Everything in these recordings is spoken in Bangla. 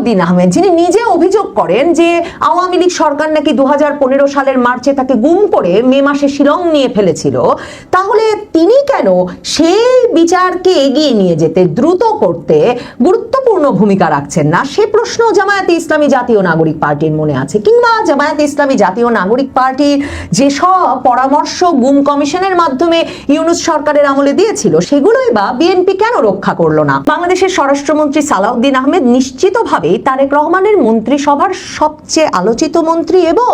সালাউদ্দিন আহমেদ, যিনি নিজে অভিযোগ করেন যে আওয়ামী লীগ সরকার নাকি 2015 সালের মার্চে তাকে গুম করে মে মাসে শিলং নিয়ে ফেলেছিল, তাহলে তিনি কেন সেই বিচারকে এগিয়ে নিয়ে যেতে, দ্রুত করতে গুরুত্বপূর্ণ ভূমিকা রাখছেন না? সে প্রশ্ন জামায়াতে ইসলামী জাতীয় নাগরিক পার্টির মনে আছে। কিংবা জামায়াতে ইসলামী জাতীয় নাগরিক পার্টির যেসব পরামর্শ গুম কমিশনের মাধ্যমে ইউনূস সরকারের আমলে দিয়েছিল, সেগুলোই বা বিএনপি কেন রক্ষা করলো না? বাংলাদেশের স্বরাষ্ট্রমন্ত্রী সালাউদ্দিন আহমেদ নিশ্চিতভাবেই তারেক রহমানের মন্ত্রিসভার সবচেয়ে আলোচিত মন্ত্রী এবং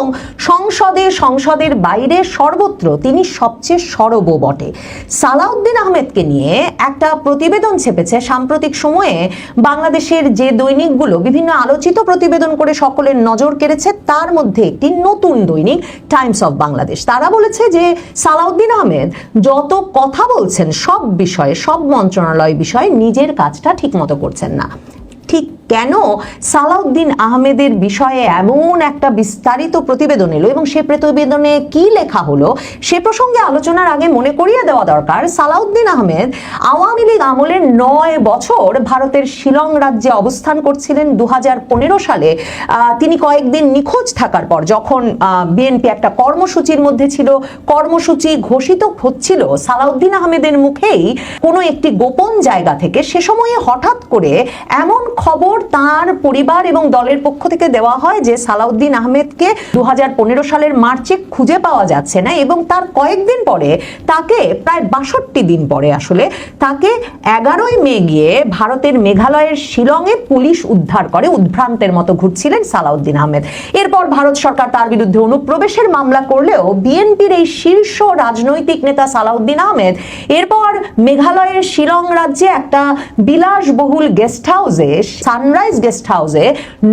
সংসদের বাইরে সর্বত্র তিনি সবচেয়ে সরব বটে। সালাউদ্দিন আহমেদকে নিয়ে একটা প্রতিবেদন ছেপেছে সাম্প্রতিক সময়ে বাংলাদেশের যে দৈনিকগুলো বিভিন্ন আলোচিত প্রতিবেদন করে সকলের নজর কেড়েছে, তার মধ্যে একটি নতুন দৈনিক টাইমস অফ বাংলাদেশ। তারা বলেছে যে সালাউদ্দিন আহমেদ যত কথা বলছেন সব বিষয়ে, সব মন্ত্রণালয় বিষয়ে নিজের কাজটা ঠিকমতো করছেন না। ঠিক কেন সালাউদ্দিন আহমেদের বিষয়ে এমন একটা বিস্তারিত প্রতিবেদন এলো এবং সে প্রতিবেদনে কি লেখা হলো সে প্রসঙ্গে আলোচনার আগে মনে করিয়ে দেওয়া দরকার, সালাউদ্দিন আহমেদ আওয়ামী লীগ আমলের 9 বছর ভারতের শিলং রাজ্যে অবস্থান করছিলেন। 2015 সালে তিনি কয়েকদিন নিখোঁজ থাকার পর, যখন বিএনপি একটা কর্মসূচির মধ্যে ছিল, কর্মসূচি ঘোষিত হচ্ছিল, সালাউদ্দিন আহমেদের মুখেই কোনো একটি গোপন জায়গা থেকে সে সময়ে হঠাৎ করে এমন খবর তার পরিবার এবং দলের পক্ষ থেকে দেওয়া হয় যে সালাউদ্দিন আহমেদকে 2015 সালের মার্চে খুঁজে পাওয়া যাচ্ছে না, এবং তার কয়েকদিন পরে তাকে, প্রায় 62 দিন পরে আসলে তাকে 11ই মে গিয়ে ভারতের মেঘালয়ের শিলংয়ে পুলিশ উদ্ধার করে। উদ্ভ্রান্তের মতো ঘুরছিলেন সালাউদ্দিন আহমেদ। এরপর ভারত সরকার তার বিরুদ্ধে অনুপ্রবেশের মামলা করলেও বিএনপির এই শীর্ষ রাজনৈতিক নেতা সালাউদ্দিন আহমেদ এরপর মেঘালয়ের শিলং রাজ্যে একটা বিলাসবহুল গেস্ট হাউসে, সানরাইজ গেস্ট হাউসে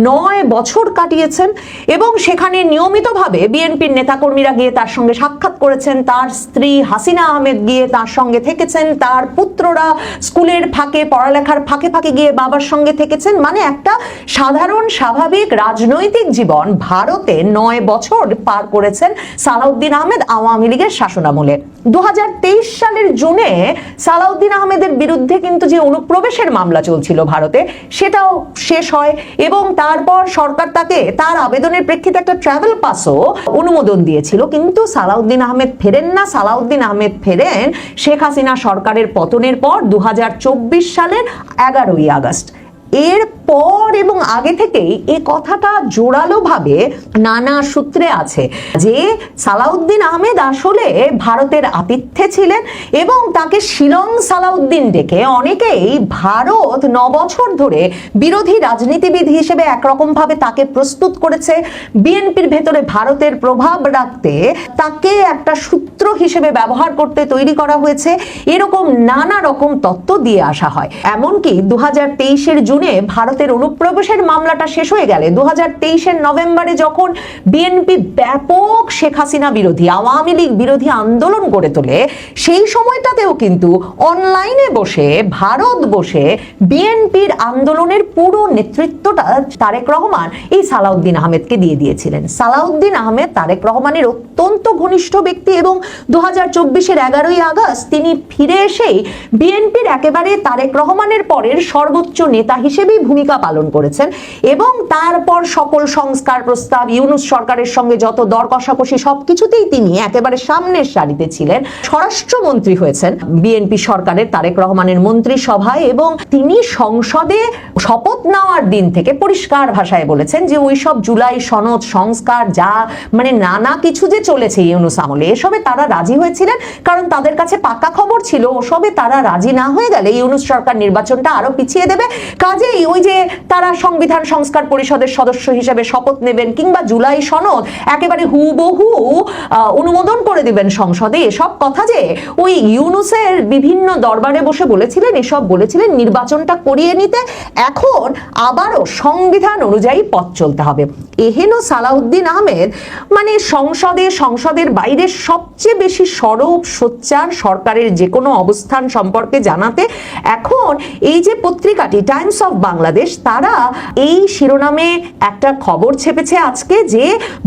9 বছর কাটিয়েছেন এবং সেখানে নিয়মিতভাবে বিএনপির নেতাকর্মীরা গিয়ে তার সঙ্গে সাক্ষাৎ করেছেন, তার স্ত্রী হাসিনা আহমেদ গিয়ে তার সঙ্গে থেকেছেন, তার পুত্ররা স্কুলের ফাঁকে, পড়ালেখার ফাঁকে ফাঁকে গিয়ে বাবার সঙ্গে থেকেছেন। মানে একটা সাধারণ স্বাভাবিক রাজনৈতিক জীবন ভারতে 9 বছর পার করেছেন সালাউদ্দিন আহমেদ আওয়ামী লীগের শাসনামলে। 2023 সালের জুনে সালাউদ্দিন আহমেদের বিরুদ্ধে কিন্তু যে অনুপ্রবেশের মামলা চলছিল ভারতে, সেটাও শেষ হয় এবং তারপর সরকার তাকে তার আবেদনের প্রেক্ষিতে একটা ট্রাভেল পাসও অনুমোদন দিয়েছিল। কিন্তু সালাউদ্দিন আহমেদ ফেরেন না। সালাউদ্দিন আহমেদ ফেরেন শেখ হাসিনা সরকারের পতনের পর 2024 সালের 11ই আগস্ট। এরপর এবং আগে থেকেই এই কথাটা জোরালোভাবে নানা সূত্রে আছে যে সালাউদ্দিন আহমেদ আসলে ভারতের আতিথ্যে ছিলেন এবং তাকে শিলং সালাউদ্দিন ডেকে অনেকেই ভারত 9 বছর ধরে বিরোধী রাজনীতিবিদ হিসেবে একরকম ভাবে তাকে প্রস্তুত করেছে। বিএনপির ভেতরে ভারতের প্রভাব রাখতে তাকে একটা সূত্র হিসেবে ব্যবহার করতে তৈরি করা হয়েছে, এরকম নানা রকম তত্ত্ব দিয়ে আসা হয়। এমনকি 2023-এর জুনে ভারতের অনুপ্রবেশের মামলাটা শেষ হয়ে গেলে 2023-এর নভেম্বরে যখন বিএনপি ব্যাপক শেখ হাসিনা বিরোধী, আওয়ামী লীগ বিরোধী আন্দোলন গড়ে তোলে, সেই সময়টাতেও কিন্তু অনলাইনে বসে, ভারত বসে বিএনপির আন্দোলনের পুরো নেতৃত্বটা তারেক রহমান এই সালাউদ্দিন আহমেদকে দিয়ে দিয়েছিলেন। সালাউদ্দিন আহমেদ তারেক রহমানের অত্যন্ত ঘনিষ্ঠ ব্যক্তি এবং 2024-এর 11ই আগস্ট তিনি ফিরে এসেই বিএনপির একেবারে তারেক রহমানের পরের সর্বোচ্চ নেতা হিসেবেই ভূমিকা পালন করেছেন এবং তারপর সকল সংস্কার প্রস্তাব, ইউনূস সরকারের সঙ্গে যত দর কষাকষি সবকিছুতেই তিনি একেবারে সামনের সারিতে ছিলেন। স্বরাষ্ট্রমন্ত্রী হয়েছেন বিএনপি সরকারের তারেক রহমানের মন্ত্রিসভায় এবং তিনি সংসদে শপথ নেওয়ার দিন থেকে পরিষ্কার ভাষায় বলেছেন যে ওই সব জুলাই সনদ সংস্কার যা মানে নানা কিছু যে চলেছে ইউনূস আমলে, এসবে তারা রাজি হয়েছিলেন কারণ তাদের কাছে পাকা খবর ছিল ওসবে তারা রাজি না হয়ে গেলে ইউনূস সরকার নির্বাচনটা আরো পিছিয়ে দেবে। কাজেই ওই যে তারা সংবিধান সংস্কার পরিষদের সদস্য হিসেবে শপথ নেবেন কিংবা জুলাই সনদ একেবারে হুবহু অনুমোদন করে দিবেন সংসদে, এসব কথা যে ওই ইউনূসের বিভিন্ন দরবারে বসে বলেছিলেন, এসব বলেছিলেন নির্বাচনটা করিয়ে নিতে, এখন আবারও সংবিধান অনুযায়ী পথ চলতে হবে। এহেন সালাউদ্দিন আহমেদ মানে সংসদের বাইরে সবচেয়ে বেশি সরব, সোচ্চার, সরকারের যে কোনো অবস্থান সম্পর্কে জানাতে এখন এই যে পত্রিকাটি টাইমস অফ বাংলাদেশ, তারা এই শিরোনামে একটা খবর ছেপেছে আজকে যে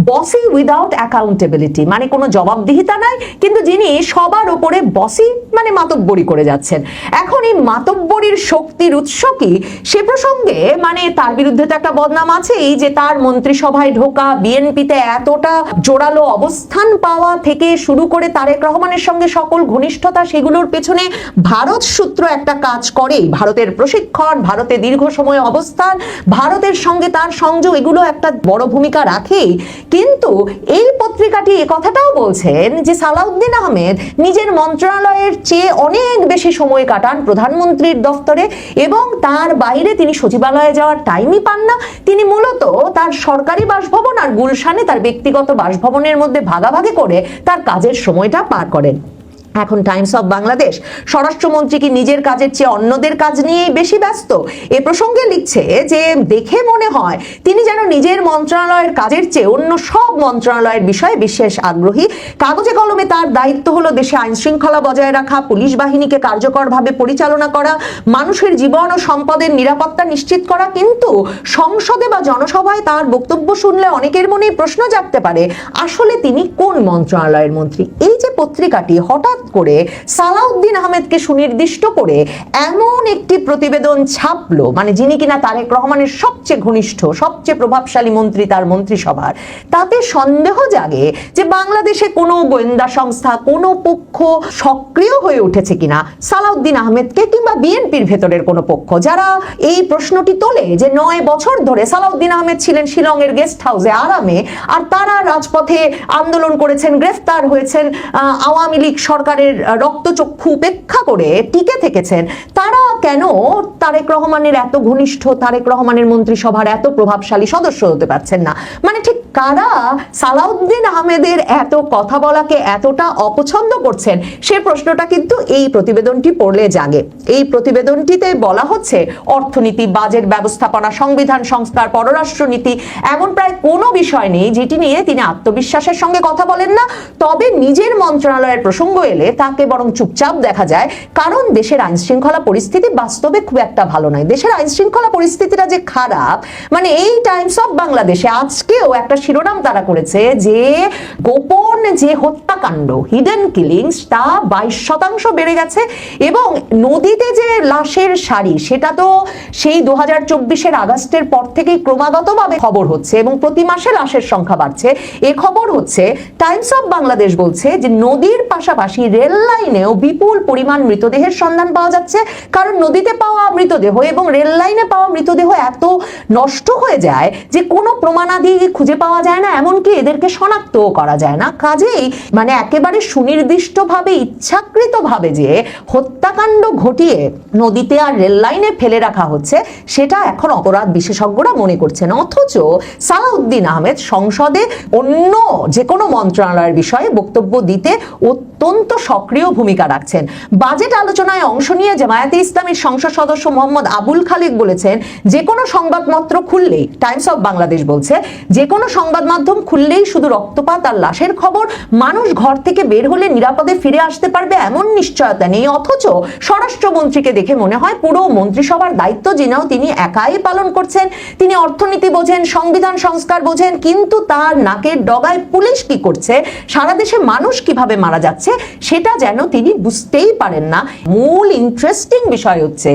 বসি উইদাউট অ্যাকাউন্টেবিলিটি, মানে কোনো জবাবদিহিতা নাই, কিন্তু যিনি সবার উপরে বসি মানে মাতব্বরি করে যাচ্ছেন। এখন এই মাতব্বরির শক্তির উৎস কি সে প্রসঙ্গে মানে তার বিরুদ্ধে তো একটা বদনাম আছেই যে তার মন্ত্রিসভায় ঢোকা, বিএনপিতে এতটা জোরালো অবস্থান পাওয়া থেকে শুরু করে তারেক রহমানের সঙ্গে সকল ঘনিষ্ঠতা, সেগুলোর পেছনে ভারত সূত্র একটা কাজ করে। ভারতের প্রশিক্ষণ, ভারতে দীর্ঘ সময় অবস্থান, ভারতের সঙ্গে তার সংযোগ, এগুলো একটা বড় ভূমিকা রাখে। কিন্তু এই পত্রিকাটি এ কথাটাও বলছেন যে সালাউদ্দিন আহমেদ নিজের মন্ত্রণালয়ের চেয়ে অনেক বেশি সময় কাটান প্রধানমন্ত্রীর দফতরে এবং তার বাইরে তিনি সচিবালয়ে যাওয়ার টাইমই পান না। তিনি মূলত তার সরকারি বাসভবন আর গুলশানে তার ব্যক্তিগত বাসভবনের মধ্যে ভাগাভাগি করে তার কাজের সময়টা পার করেন। এখন টাইমস অফ বাংলাদেশ স্বরাষ্ট্রমন্ত্রী কি নিজের কাজের চেয়ে অন্যদের কাজ নিয়েই বেশি ব্যস্ত? এ প্রসঙ্গে লিখছে যে দেখে মনে হয় তিনি যেন নিজের মন্ত্রণালয়ের কাজের চেয়ে অন্য সব মন্ত্রণালয়ের বিষয়ে বিশেষ আগ্রহী। কাগজে কলমে তার দায়িত্ব হলো দেশে আইন শৃঙ্খলা বজায় রাখা, পুলিশ বাহিনীকে কার্যকরভাবে পরিচালনা করা, মানুষের জীবন ও সম্পদের নিরাপত্তা নিশ্চিত করা। কিন্তু সংসদে বা জনসভায় তার বক্তব্য শুনলে অনেকের মনেই প্রশ্ন জাগতে পারে আসলে তিনি কোন মন্ত্রণালয়ের মন্ত্রী। এই যে পত্রিকাটি হঠাৎ করে সালাউদ্দিন আহমেদকে সুনির্দিষ্ট করে এমন একটি প্রতিবেদন ছাপলো, মানে যিনি কিনা তারেক রহমানের সবচেয়ে ঘনিষ্ঠ, সবচেয়ে প্রভাবশালী মন্ত্রী তার মন্ত্রিসভার, তাতে সন্দেহ জাগে যে বাংলাদেশে কোনো গোয়েন্দা সংস্থা, কোনো পক্ষ সক্রিয় হয়ে উঠেছে কিনা সালাউদ্দিন আহমেদকে কিংবা বিএনপির ভেতরের কোনো পক্ষ, যারা এই প্রশ্নটি তোলে যে 9 বছর ধরে সালাউদ্দিন আহমেদ ছিলেন শিলংয়ের গেস্ট হাউসে আরামে, আর তারা রাজপথে আন্দোলন করেছেন, গ্রেফতার হয়েছেন, আওয়ামী লীগ সরকারের রক্তচক্ষু উপেক্ষা করে টিকে থেকেছেন, তারা কেন তারেক রহমানের এত ঘনিষ্ঠ, তারেক রহমানের মন্ত্রিসভার এত প্রভাবশালী সদস্য হতে পারছেন না? মানে ঠিক কারা সালাউদ্দিন আহমেদের এত কথা বলাকে এতটা অপছন্দ করছেন সে প্রশ্নটা কিন্তু এই প্রতিবেদনটি পড়লে জাগে। এই প্রতিবেদনটিতে বলা হচ্ছে অর্থনীতি, বাজেট ব্যবস্থাপনা, সংবিধান সংস্কার, পররাষ্ট্রনীতি, এমন প্রায় কোনো বিষয় নেই যেটি নিয়ে তিনি আত্মবিশ্বাসের সঙ্গে কথা বলেন না। তবে নিজের মন্ত্রণালয়ের প্রসঙ্গ এলে তাকে বরং চুপচাপ দেখা যায়, কারণ দেশের আইন শৃঙ্খলা পরিস্থিতি বাস্তবে খুব একটা ভালো নয়। দেশের আইন শৃঙ্খলা পরিস্থিতিটা যে খারাপ, মানে এই টাইমস অফ বাংলাদেশে আজকেও একটা শিরোনাম তারা করেছে যে গোপন যে হত্যাকাণ্ড, হিডেন কিলিংস, তা 22% বেড়ে গেছে এবং নদীতে যে লাশের সারি, সেটা তো সেই 2024-এর আগস্টের পর থেকেই ক্রমাগতভাবে খবর হচ্ছে এবং প্রতি মাসে লাশের সংখ্যা বাড়ছে। এ খবর হচ্ছে টাইমস অফ বাংলাদেশ বলছে যে নদীর পাশাপাশি রেল লাইনেও বিপুল পরিমাণ মৃতদেহের সন্ধান পাওয়া যাচ্ছে, কারণ নদীতে পাওয়া মৃতদেহ এবং রেল লাইনে পাওয়া মৃতদেহ এত নষ্ট হয়ে যায় যে কোনো প্রমাণাদি খুঁজে পাওয়া যায় না, এমনকি এদেরকে শনাক্তও করা যায় না। কাজেই মানে একেবারে সুনির্দিষ্টভাবে, ইচ্ছাকৃতভাবে যে হত্যাকাণ্ড ঘটিয়ে নদীতে আর রেল লাইনে ফেলে রাখা হচ্ছে, সেটা এখন অপরাধ বিশেষজ্ঞরা মনে করছেন। অথচ সালাউদ্দিন আহমেদ সংসদে অন্য যে কোনো মন্ত্রণালয়ের বিষয়ে বক্তব্য দিতে অত্যন্ত সক্রিয় ভূমিকা রাখছেন। বাজেট আলোচনায় অংশ নিয়ে জামায়াতে ইসলামীর সংসদ সদস্য মোহাম্মদ আবুল খালিক বলেছেন, যে কোনো সংবাদপত্র খুললেই, টাইমস অফ বাংলাদেশ বলছে, যে কোনো সংবাদ মাধ্যম খুললেই শুধু রক্তপাত আর লাশের খবর, মানুষ ঘর থেকে বের হলে নিরাপদে ফিরে আসতে পারবে এমন নিশ্চয়তা নেই। অথচ স্বরাষ্ট্রমন্ত্রীকে দেখে মনে হয় পুরো মন্ত্রিসভার দায়িত্ব যিনাও তিনি একাই পালন করছেন। তিনি অর্থনীতি বোঝেন, সংবিধান সংস্কার বোঝেন, কিন্তু তার নাকের ডগায় পুলিশ কি করছে, সারা দেশে মানুষ কিভাবে মারা যাচ্ছে, সেটা যেন তিনি বুঝতেই পারেন না। মূল ইন্টারেস্টিং বিষয় হচ্ছে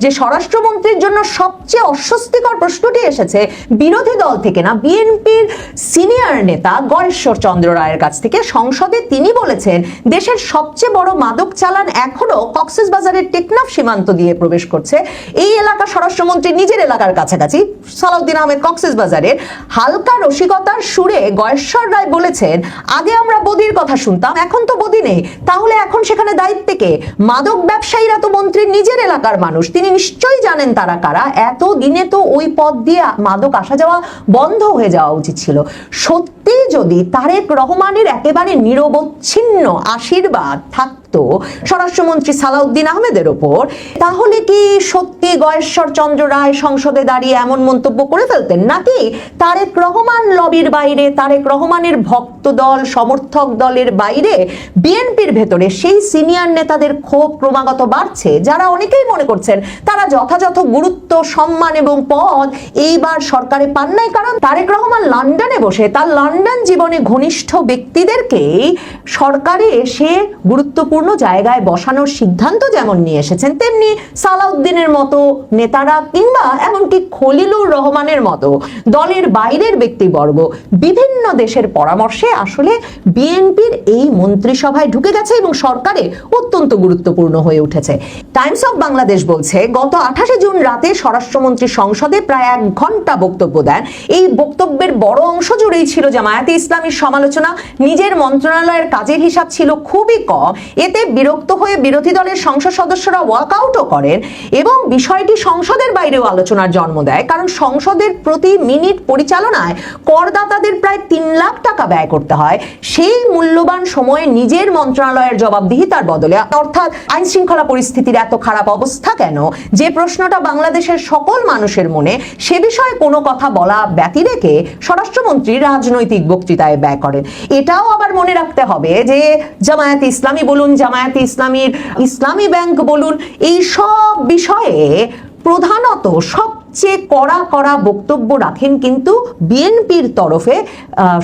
যে স্বরাষ্ট্রমন্ত্রীর জন্য সবচেয়ে অস্বস্তিকর প্রশ্নটি এসেছে বিরোধী দল থেকে না, বিএনপির সিনিয়র নেতা গয়েশ্বর চন্দ্র রায়ের কাছ থেকে। সংসদে তিনি বলেছেন দেশের সবচেয়ে বড় মাদক চালান এখনো কক্সবাজারের টেকনাফ সীমান্ত দিয়ে প্রবেশ করছে। এই এলাকা স্বরাষ্ট্রমন্ত্রী নিজের এলাকার কাছাকাছি। সালাউদ্দিন আহমেদ কক্সবাজারের হালকা রসিকতার সুরে গয়েশ্বর রায় বলেছেন, আগে আমরা বদির কথা শুনতাম, এখন তো বদি নেই, তাহলে এখন সেখানে দায়িত্বে কে? মাদক ব্যবসায়ীরা তো মন্ত্রীর নিজের এলাকার মানুষ, তিনি নিশ্চয়ই জানেন তারা কারা। এত দিনে তো ওই পথ দিয়ে মাদক আসা যাওয়া বন্ধ হয়ে যাওয়া উচিত ছিল। সত্যি যদি তারেক রহমানের একেবারে নিরবচ্ছিন্ন আশীর্বাদ থাকতো স্বরাষ্ট্রমন্ত্রী সালাউদ্দিন আহমেদের ওপর, তাহলে কি সত্যি গয়েশ্বর চন্দ্র রায় সংসদে দাঁড়িয়ে এমন মন্তব্য করে ফেলতেন, নাকি তারেক রহমান লবির বাইরে, তারেক রহমানের ভক্ত দল সমর্থক দলের বাইরে বিএনপির ভেতরে সেই সিনিয়র নেতাদের ক্ষোভ ক্রমাগত বাড়ছে, যারা অনেকেই মনে করছেন তারা যথাযথ গুরুত্ব, সম্মান এবং পদ এইবার সরকারে পান নাই, কারণ তারেক রহমান লন্ডনে বসে তার লন্ডন জীবনে ঘনিষ্ঠ ব্যক্তিদেরকেই সরকারে এসে গুরুত্বপূর্ণ জায়গায় বসানোর সিদ্ধান্ত যেমন নিয়ে এসেছেন, তেমনি সালাউদ্দিনের মতো নেতারা কিংবা এমনকি খলিলুর রহমানের মতো দলের বাইরের ব্যক্তিবর্গ বিভিন্ন দেশের পরামর্শে আসলে বিএনপির এই মন্ত্রিসভায় ঢুকে গেছে এবং সরকারে অত্যন্ত গুরুত্বপূর্ণ হয়ে উঠেছে। টাইমস অফ বাংলাদেশ বলছে, গত 28 জুন রাতে স্বরাষ্ট্রমন্ত্রী সংসদে প্রায় 1 ঘন্টা বক্তব্য দেন। এই বক্তব্যের বড় অংশ জুড়েই ছিল জামায়াতে ইসলামীর সমালোচনা। নিজের মন্ত্রণালয়ের কাজের হিসাব ছিল খুবই কম। এতে বিরক্ত হয়ে বিরোধী দলের সংসদ সদস্যরা ওয়াকআউটও করেন এবং বিষয়টি সংসদের বাইরেও আলোচনার জন্ম দেয়, কারণ সংসদের প্রতি মিনিট পরিচালনায় করদাতাদের প্রায় 3 লাখ টাকা ব্যয় করতে হয়। সেই মূল্যবান সময়ে নিজের মন্ত্রণালয়ের জবাবদিহিতার বদলে, অর্থাৎ আইন শৃঙ্খলা পরিস্থিতির এত খারাপ অবস্থা কেন, যে প্রশ্নটা বাংলাদেশের সকল মানুষের মনে, সে বিষয়ে কোনো কথা বলা ব্যতি রেখে স্বরাষ্ট্রমন্ত্রী রাজনৈতিক বক্তৃতায় ব্যয় করেন। এটাও আবার মনে রাখতে হবে যে জামায়াতে ইসলামী বলুন, জামায়াতে ইসলামীর ইসলামী ব্যাংক বলুন, এই সব বিষয়ে প্রধানত সবচেয়ে কড়া বক্তব্য রাখেন কিন্তু বিএনপির তরফে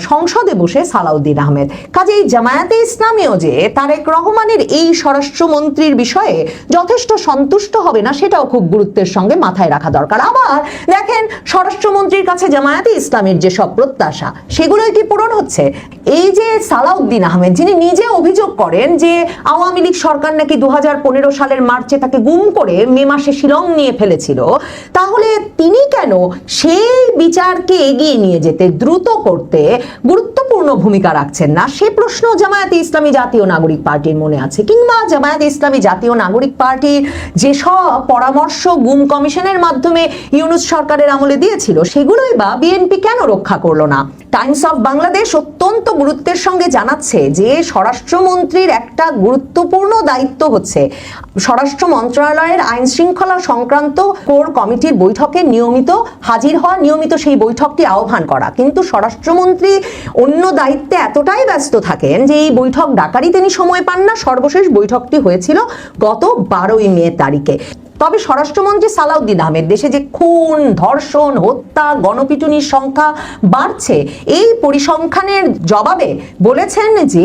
সংসদে বসে সালাউদ্দিন আহমেদ। কাজেই জামায়াতে ইসলামীও যে তারেক রহমানের এই স্বরাষ্ট্রমন্ত্রীর বিষয়ে যথেষ্ট সন্তুষ্ট হবে না, সেটাও খুব গুরুত্বের সঙ্গে মাথায় রাখা দরকার। আবার দেখেন, স্বরাষ্ট্রমন্ত্রীর কাছে জামায়াতে ইসলামীর যেসব প্রত্যাশা, সেগুলোই কি পূরণ হচ্ছে? এই যে সালাউদ্দিন আহমেদ, যিনি নিজে অভিযোগ করেন যে আওয়ামী লীগ সরকার নাকি 2015 সালের মার্চে তাকে গুম করে মে মাসে শিলং নিয়ে ফেলেছিল, তাহলে তিনি কেন সেই বিচারকে এগিয়ে নিয়ে যেতে, দ্রুত করতে গুরুত্বপূর্ণ ভূমিকা রাখছেন না? সে প্রশ্ন জামায়াতে ইসলামী জাতীয় নাগরিক পার্টির মনে আছে, কিংবা জামায়াতে ইসলামী জাতীয় নাগরিক পার্টির যেসব পরামর্শ গুম কমিশনের মাধ্যমে ইউনূস সরকারের আমলে দিয়েছিল, সেগুলোই বা বিএনপি কেন রক্ষা করলো না? টাইমস অফ বাংলাদেশ অত্যন্ত গুরুত্বের সঙ্গে জানাচ্ছে যে স্বরাষ্ট্রমন্ত্রীর একটা গুরুত্বপূর্ণ দায়িত্ব হচ্ছে স্বরাষ্ট্র মন্ত্রণালয়ের আইন শৃঙ্খলা সংক্রান্ত কোর কমিটির বৈঠকে নিয়মিত হাজির হওয়া, নিয়মিত সেই বৈঠকটি আহ্বান করা। কিন্তু স্বরাষ্ট্রমন্ত্রী অন্য দায়িত্বে এতটাই ব্যস্ত থাকেন যে এই বৈঠক ডাকারই তিনি সময় পান না। সর্বশেষ বৈঠকটি হয়েছিল গত 12ই মে তারিখে। তবে স্বরাষ্ট্রমন্ত্রী সালাউদ্দিন আহমেদ দেশে যে খুন, ধর্ষণ, হত্যা, গণপিটুনির সংখ্যা বাড়ছে, এই পরিসংখ্যানের জবাবে বলেছেন যে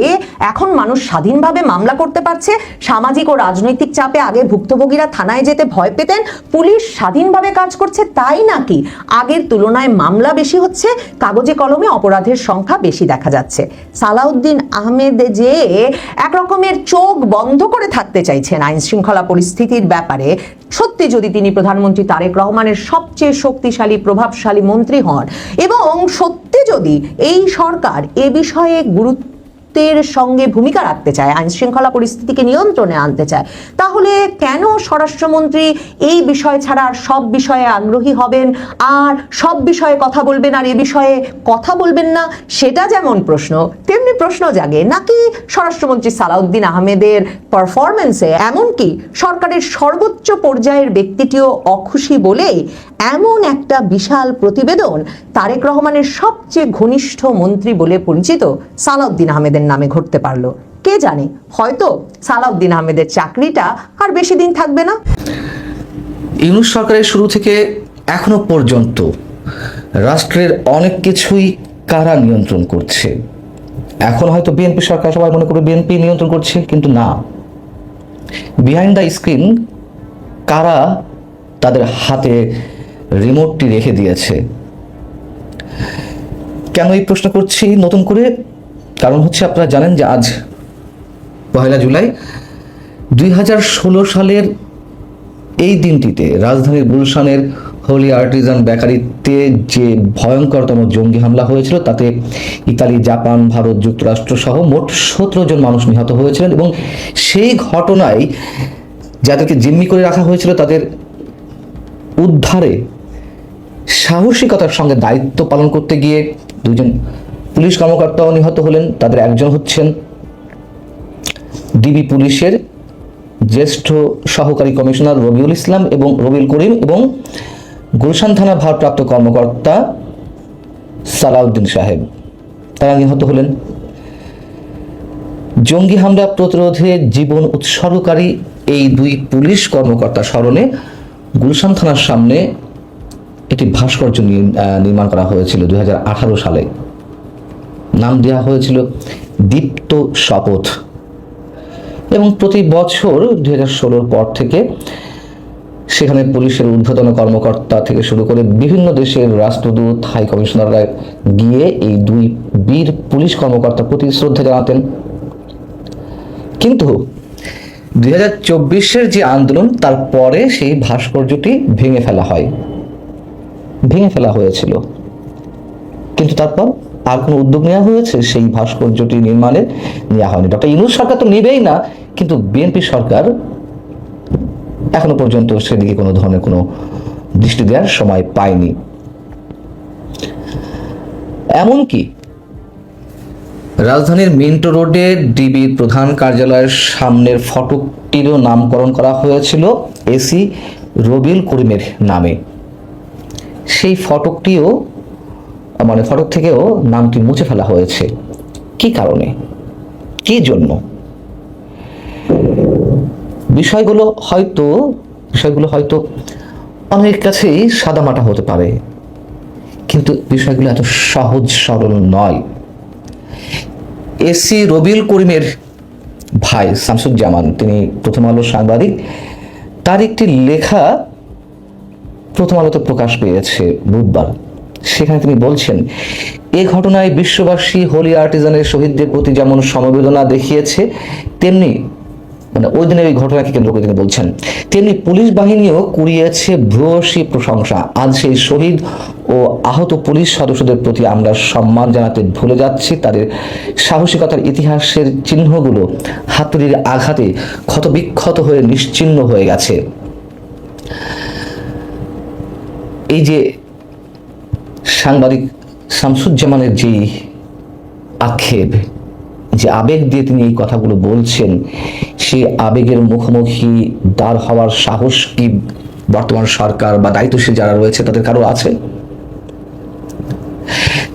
এখন মানুষ স্বাধীনভাবে মামলা করতে পারছে। সামাজিক ও রাজনৈতিক চাপে আগে ভুক্তভোগীরা থানায় যেতে ভয় পেতেন, পুলিশ স্বাধীনভাবে কাজ করছে, তাই নাকি আগের তুলনায় মামলা বেশি হচ্ছে, কাগজে কলমে অপরাধের সংখ্যা বেশি দেখা যাচ্ছে। সালাউদ্দিন আহমেদ যে এক রকমের চোখ বন্ধ করে থাকতে চাইছেন আইন শৃঙ্খলা পরিস্থিতির ব্যাপারে, সত্যি যদি তিনি প্রধানমন্ত্রী তারেক রহমানের সবচেয়ে শক্তিশালী প্রভাবশালী মন্ত্রী হন এবং সত্যি যদি এই সরকার এ বিষয়ে গুরুত্বের সঙ্গে ভূমিকা রাখতে চায়, আইন শৃঙ্খলা পরিস্থিতিকে নিয়ন্ত্রণে আনতে চায়, তাহলে কেন স্বরাষ্ট্রমন্ত্রী এই বিষয় ছাড়া আর সব বিষয়ে আগ্রহী হবেন, আর সব বিষয়ে কথা বলবেন আর এ বিষয়ে কথা বলবেন না? সেটা যেমন প্রশ্ন, তেমনি প্রশ্ন জাগে নাকি স্বরাষ্ট্রমন্ত্রী সালাউদ্দিন আহমেদের পারফরমেন্সে এমনকি সরকারের সর্বোচ্চ পর্যায়ের ব্যক্তিটিও অখুশি বলেই এমন একটা বিশাল প্রতিবেদন তারেক রহমানের সবচেয়ে ঘনিষ্ঠ মন্ত্রী বলে পরিচিত সালাউদ্দিন আহমেদের নামে ঘটতে পারলো? কে জানে, হয়তো সালাউদ্দিন আহমেদের চাকরিটা আর বেশি দিন থাকবে না। ইউনূস সরকারের শুরু থেকে এখনো পর্যন্ত রাষ্ট্রের অনেক কিছুই কারা নিয়ন্ত্রণ করছে। এখন হয়তো বিএনপি সরকার, সবাই মনে করে বিএনপি নিয়ন্ত্রণ করছে, কিন্তু না, বিহাইন্ড দ্য স্ক্রিন কারা তাদের হাতে রিমোটটি রেখে দিয়েছে। কেন এই প্রশ্ন করছি নতুন করে? কারণ হচ্ছে, আপনারা জানেন যে আজ 1 জুলাই 2016 সালের এই দিনটিতে রাজধানীর গুলশানের হোলি আর্টিজান বেকারিতে যে ভয়ঙ্করতম জঙ্গি হামলা হয়েছিল, তাতে ইতালি, জাপান, ভারত, যুক্তরাষ্ট্র সহ মোট 17 জন মানুষ নিহত হয়েছিলেন। এবং সেই ঘটনায় যাদেরকে জিম্মি করে রাখা হয়েছিল, তাদের উদ্ধারে সাহসিকতার সঙ্গে দায়িত্ব পালন করতে গিয়ে 2 জন পুলিশ কর্মকর্তাও নিহত হলেন। তাদের একজন হচ্ছেন ডিবি পুলিশের জ্যেষ্ঠ সহকারী কমিশনার রবিউল ইসলাম এবং রবিউল করিম এবং গুলশান থানা ভারপ্রাপ্ত কর্মকর্তা সালাউদ্দিন সাহেব তারা নিহত হলেন। জঙ্গি হামলা প্রতিরোধে জীবন উৎসর্গকারী এই দুই পুলিশ কর্মকর্তা স্মরণে গুলশান থানার সামনে একটি ভাস্কর্য নির্মাণ করা হয়েছিল 2018 সালে। নাম দেওয়া হয়েছিল দীপ্ত শপথ এবং প্রতি বছর 2016 পর থেকে সেখানে পুলিশের ঊর্ধ্বতন কর্মকর্তা থেকে শুরু করে বিভিন্ন দেশের রাষ্ট্রদূত, হাই কমিশনাররা গিয়ে এই দুই বীর পুলিশ কর্মকর্তার প্রতি শ্রদ্ধা জানাতেন। কিন্তু 2024-এর যে আন্দোলন তারপরে সেই ভাস্কর্যটি ভেঙে ফেলা হয়েছিল, কিন্তু তারপর আর কোনো উদ্যোগ নেওয়া হয়েছে সেই ভাস্কর্যটি নির্মাণের নেওয়া হয়নি। ডক্টর ইউনূস সরকার তো নেবেই না, কিন্তু বিএনপি সরকার এখনো পর্যন্ত সেদিকে কোনো ধরনের কোনো দৃষ্টি দেওয়ার সময় পায়নি। এমনকি রাজধানীর মিন্টো রোডে ডিবির প্রধান কার্যালয়ের সামনের ফটকটিরও নামকরণ করা হয়েছিল এসি রবিউল করিমের নামে। সেই ফটক থেকেও নামটি মুছে ফেলা হয়েছে। কি কারণে, কি জন্য? বিষয়গুলো হয়তো অনেক কাছেই সাদামাটা হতে পারে, কিন্তু বিষয়গুলো এত সহজ সরল নয়। এসি রবিউল করিমের ভাই শামসুজ্জামান, তিনি প্রথম আলোর সাংবাদিক, তার একটি লেখা প্রথম আলোতে প্রকাশ পেয়েছে বুধবার। সেখানে তিনি বলছেন, এ ঘটনায় বিশ্ববাসী হোলি আর্টিজানের শহীদদের প্রতি যেমন সমবেদনা দেখিয়েছে, তেমনি ওই দিনের এই ঘটনাকে কেন্দ্র করে তিনি বলছেন, তেমনি পুলিশ বাহিনীও কুড়িয়েছে ভূয়সী প্রশংসা। আজ সেই শহীদ ও আহত পুলিশ সদস্যদের প্রতি আমরা সম্মান জানাতে ভুলে যাচ্ছি। তাদের সাহসিকতার ইতিহাসের চিহ্নগুলো হাতুড়ির আঘাতে ক্ষতবিক্ষত হয়ে নিশ্চিহ্ন হয়ে গেছে। এই যে সাংবাদিক শামসুজ্জামানের যে আক্ষেপ, যে আবেগ দিয়ে তিনি এই কথাগুলো বলছেন, সেই আবেগের মুখোমুখি দাঁড় হওয়ার সাহস কি বর্তমান সরকার বা দায়িত্বশীল যারা রয়েছে তাদের কারো আছে?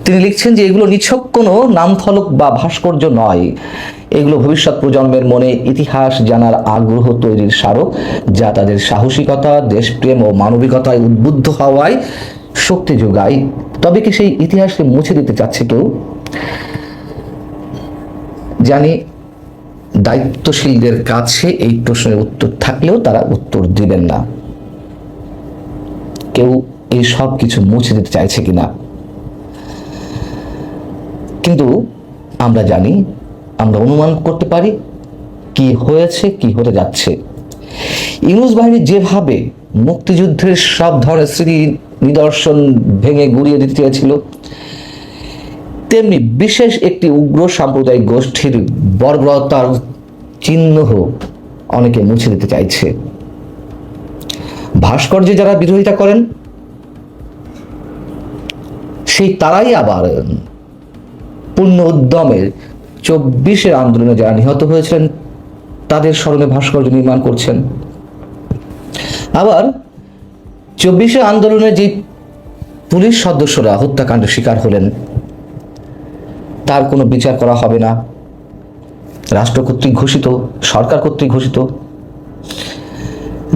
তিনি লিখছেন যে এগুলো নিছক কোনো নামফলক বা ভাস্কর্য নয়, এগুলো ভবিষ্যৎ প্রজন্মের মনে ইতিহাস জানার আগ্রহ তৈরির স্মারক, যা তাদের সাহসিকতা, দেশপ্রেম ও মানবিকতায় উদ্বুদ্ধ হওয়ায় শক্তি যোগায়। তবে কি সেই ইতিহাসকে মুছে দিতে চাচ্ছে কেউ? জানি দায়িত্বশীলদের কাছে এই প্রশ্নের উত্তর থাকলেও তারা উত্তর দিবেন না। কেউ এই সব কিছু মুছে দিতে চাইছে কিনা। কিন্তু আমরা জানি, আমরা অনুমান করতে পারি কি হয়েছে, কি হতে যাচ্ছে। ইউনূস বাহিনী যেভাবে মুক্তিযুদ্ধের সব ধরনের স্মৃতি নিদর্শন ভেঙে গুড়িয়ে দিতে চেয়েছিল, তেমনি বিশেষ একটি উগ্র সাম্প্রদায়িক গোষ্ঠীর বর্বরতার চিহ্ন অনেকে মুছে দিতে চাইছে। ভাস্কর্যে যারা বিরোধিতা করেন, সেই তারাই আবার পূর্ণ উদ্যমে 24-এর আন্দোলনে যারা নিহত হয়েছিলেন তাদের স্মরণে ভাস্কর্য নির্মাণ করছেন। আবার 24-এর আন্দোলনে যে পুলিশ সদস্যরা হত্যাকাণ্ডের শিকার হলেন তার কোনো বিচার করা হবে না, রাষ্ট্র কর্তৃক ঘোষিত, সরকার কর্তৃক ঘোষিত।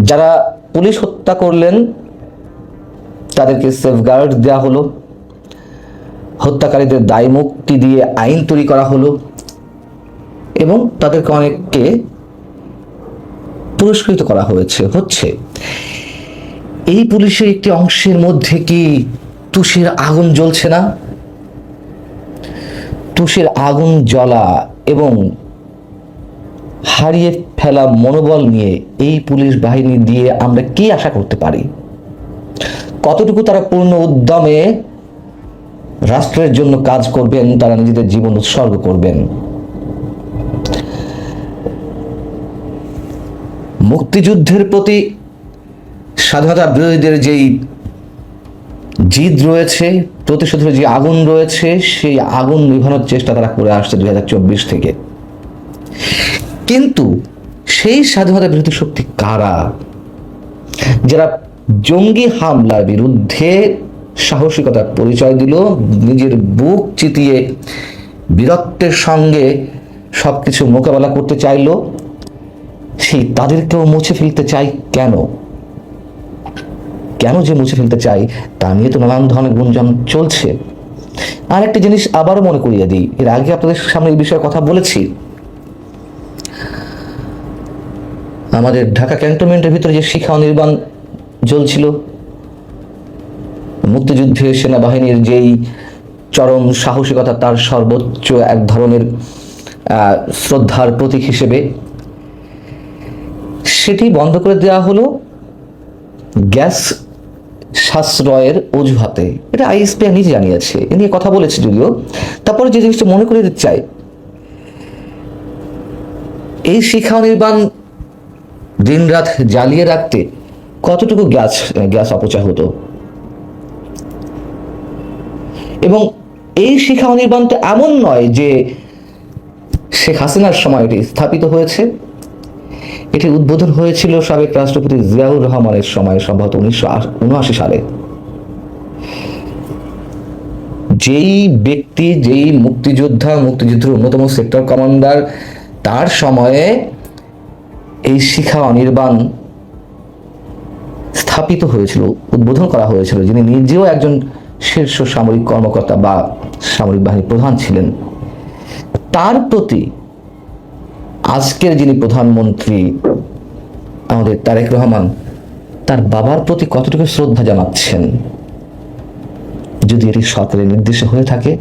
যারা পুলিশ হত্যা করলেন তাদেরকে সেফগার্ড দেওয়া হলো, হত্যাকারীদের দায় মুক্তি দিয়ে আইন তৈরি করা হলো এবং তাদেরকে অনেককে পুরস্কৃত করা হচ্ছে। এই পুলিশের একটি অংশের মধ্যে কি তুষের আগুন জ্বলছে না? তুষের আগুন জ্বলা এবং হারিয়ে ফেলা মনোবল নিয়ে এই পুলিশ বাহিনী দিয়ে আমরা কি আশা করতে পারি? কতটুকু তারা পূর্ণ উদ্যমে রাষ্ট্রের জন্য কাজ করবেন, তারা নিজেদের জীবন উৎসর্গ করবেন? মুক্তিযুদ্ধের প্রতি স্বাধীনতা বিরোধীদের যেই জিদ রয়েছে, প্রতিশোধের যে আগুন রয়েছে, সেই আগুন নিভানোর চেষ্টা তারা করে আসছে 2024 থেকে। কিন্তু সেই স্বাধীনতা বিরোধী শক্তি কারা, যারা জঙ্গি হামলার বিরুদ্ধে সাহসিকতার পরিচয় দিল, নিজের বুক চিতিয়ে বীরত্বের সঙ্গে সবকিছু মোকাবেলা করতে চাইলো, সেই তাদেরকেও মুছে ফেলতে চাই কেন? কেন যে মুছে ফেলতে চাই তা নিয়ে তো নানান ধরনের গুঞ্জন চলছে। আর একটা জিনিস আবারও মনে করিয়ে দিই, এর আগে আপনাদের সামনে এই বিষয়ে কথা বলেছি। আমাদের ঢাকা ক্যান্টনমেন্টের ভিতরে যে শিখা অনির্বাণ চলছিল, মুক্তিযুদ্ধে সেনাবাহিনীর যেই চরম সাহসিকতা, তার সর্বোচ্চ এক ধরনের শ্রদ্ধার প্রতীক হিসেবে, সেটি বন্ধ করে দেওয়া হলো গ্যাস সাশ্রয়ের অজুহাতে। এটা আইএসপিআর নিজে জানিয়েছে, এ নিয়ে কথা বলেছে যদিও। তারপরে যে জিনিসটা মনে করে দিতে চাই, এই শিখা অনির্বাণ দিনরাত জ্বালিয়ে রাখতে কতটুকু গ্যাস অপচয় হতো, এবং এই শিখা অনির্বাণ তো এমন নয় যে শেখ হাসিনার সময় এটি স্থাপিত হয়েছে। এটি উদ্বোধন হয়েছিল সাবেক রাষ্ট্রপতি জিয়াউর রহমানের সময়, সম্ভবত 1979 সালে। যেই ব্যক্তি, যেই মুক্তিযুদ্ধের অন্যতম সেক্টর কমান্ডার, তার সময়ে এই শিখা অনির্বাণ স্থাপিত হয়েছিল, উদ্বোধন করা হয়েছিল, যিনি নিজেও একজন শীর্ষ সামরিক কর্মকর্তা বা সামরিক বাহিনীর প্রধান ছিলেন। তার প্রতি আজকের যিনি প্রধানমন্ত্রী আমাদের তারেক রহমান, তার বাবার প্রতি কতটুকু শ্রদ্ধা জানাচ্ছেন? যদি এটি সরকারের নির্দেশে হয়ে থাকে,